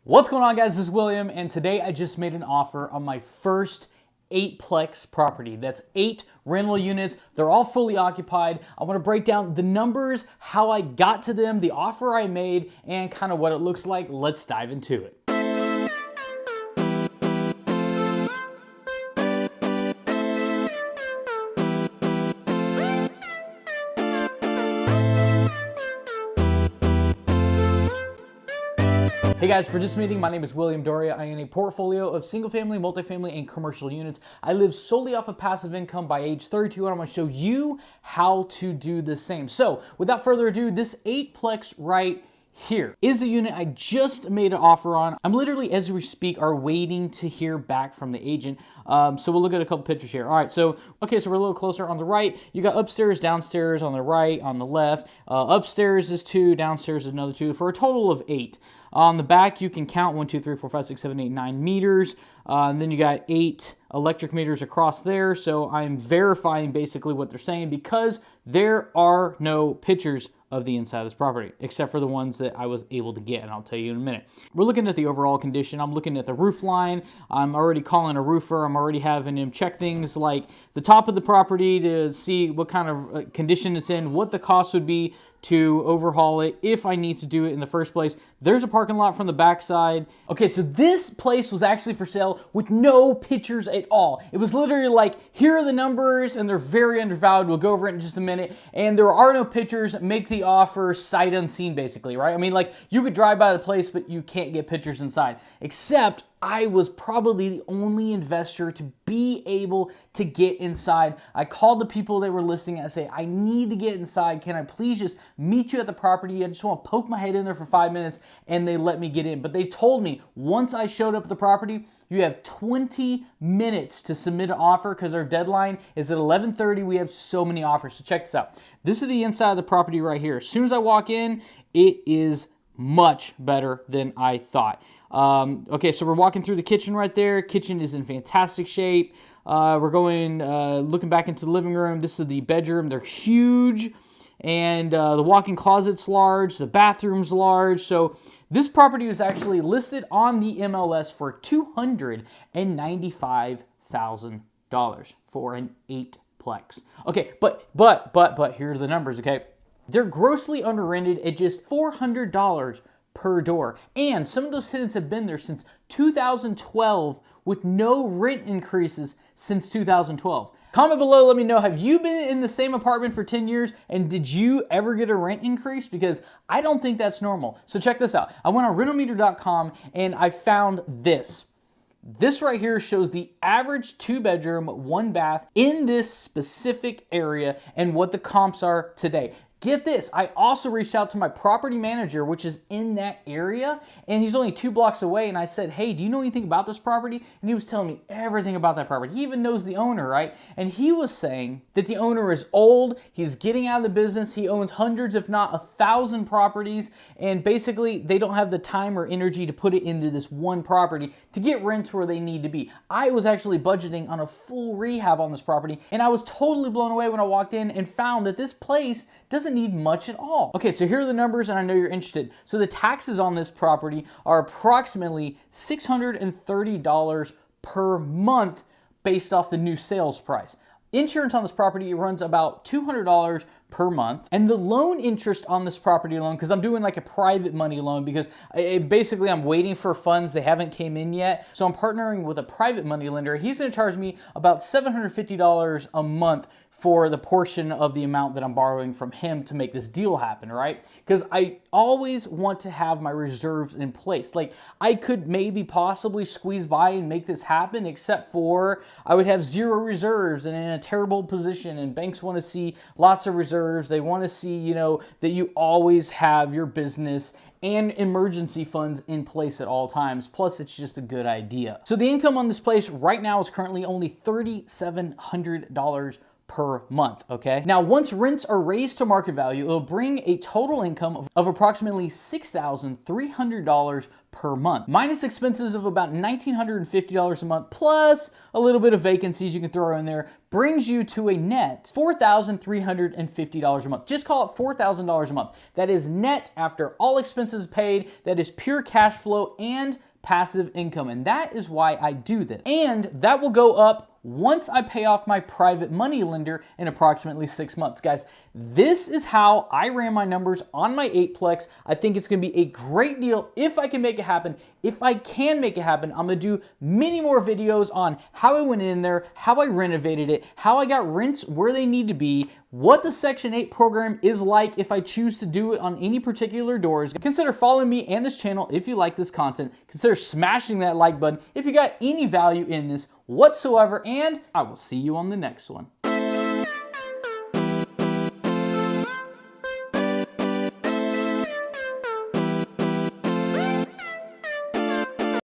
What's going on, guys? This is William, and today I just made an offer on my first 8-plex property. That's 8 rental units. They're all fully occupied. I want to break down the numbers, how I got to them, the offer I made, and kind of what it looks like. Let's dive into it. Hey guys, for just meeting, my name is William Dauria. I own a portfolio of single family, multifamily, and commercial units. I live solely off of passive income by age 32, and I'm gonna show you how to do the same. So without further ado, this 8-plex right here is the unit I just made an offer on. I'm literally, as we speak, are waiting to hear back from the agent. So we'll look at a couple pictures here. All right, so we're a little closer. On the right, you got upstairs, downstairs, on the right, on the left. Upstairs is 2, downstairs is another 2, for a total of 8. On the back, you can count 1, 2, 3, 4, 5, 6, 7, 8, 9 meters. And then you got 8 electric meters across there. So I'm verifying basically what they're saying because there are no pictures of the inside of this property, except for the ones that I was able to get, and I'll tell you in a minute. We're looking at the overall condition. I'm looking at the roof line. I'm already calling a roofer. I'm already having him check things like the top of the property to see what kind of condition it's in, what the cost would be to overhaul it if I need to do it in the first place. There's a parking lot from the backside. Okay, so this place was actually for sale with no pictures at all. It was literally like, here are the numbers, and they're very undervalued. We'll go over it in just a minute. And there are no pictures. Make the offer sight unseen, basically, right? I mean, like, you could drive by the place, but you can't get pictures inside. Except I was probably the only investor to be able to get inside. I called the people that were listing it. I say, I need to get inside. Can I please just meet you at the property? I just want to poke my head in there for 5 minutes, and they let me get in. But they told me once I showed up at the property, you have 20 minutes to submit an offer because our deadline is at 11:30. We have so many offers. So check this out. This is the inside of the property right here. As soon as I walk in, it is much better than I thought. Okay, so we're walking through the kitchen right there. Kitchen is in fantastic shape. We're going, looking back into the living room. This is the bedroom. They're huge. And the walk-in closet's large. The bathroom's large. So this property was actually listed on the MLS for $295,000 for an 8-plex. Okay, but here are the numbers, okay? They're grossly under-rented at just $400 per door. And some of those tenants have been there since 2012 with no rent increases since 2012. Comment below, let me know, have you been in the same apartment for 10 years and did you ever get a rent increase? Because I don't think that's normal. So check this out. I went on rentalmeter.com and I found this. This right here shows the average 2-bedroom, 1-bath in this specific area and what the comps are today. Get this, I also reached out to my property manager, which is in that area, and he's only 2 blocks away, and I said, hey, do you know anything about this property? And he was telling me everything about that property. He even knows the owner, right? And he was saying that the owner is old, he's getting out of the business, he owns hundreds, if not 1,000 properties, and basically they don't have the time or energy to put it into this one property to get rents where they need to be. I was actually budgeting on a full rehab on this property, and I was totally blown away when I walked in and found that this place doesn't need much at all. Okay, so here are the numbers, and I know you're interested. So the taxes on this property are approximately $630 per month based off the new sales price. Insurance on this property runs about $200 per month. And the loan interest on this property alone, because I'm doing like a private money loan because basically I'm waiting for funds. They haven't came in yet. So I'm partnering with a private money lender. He's going to charge me about $750 a month for the portion of the amount that I'm borrowing from him to make this deal happen, right? Because I always want to have my reserves in place. Like, I could maybe possibly squeeze by and make this happen, except for I would have 0 reserves and in a terrible position, and banks want to see lots of reserves. They want to see, you know, that you always have your business and emergency funds in place at all times. Plus, it's just a good idea. So the income on this place right now is currently only $3,700 per month, okay? Now, once rents are raised to market value, it'll bring a total income of approximately $6,300 per month, minus expenses of about $1,950 a month, plus a little bit of vacancies you can throw in there, brings you to a net $4,350 a month. Just call it $4,000 a month. That is net after all expenses paid. That is pure cash flow and passive income. And that is why I do this. And that will go up once I pay off my private money lender in approximately 6 months. Guys, this is how I ran my numbers on my 8plex. I think it's gonna be a great deal if I can make it happen. If I can make it happen, I'm gonna do many more videos on how I went in there, how I renovated it, how I got rents where they need to be, what the Section 8 program is like if I choose to do it on any particular doors. Consider following me and this channel if you like this content. Consider smashing that like button if you got any value in this whatsoever, and I will see you on the next one.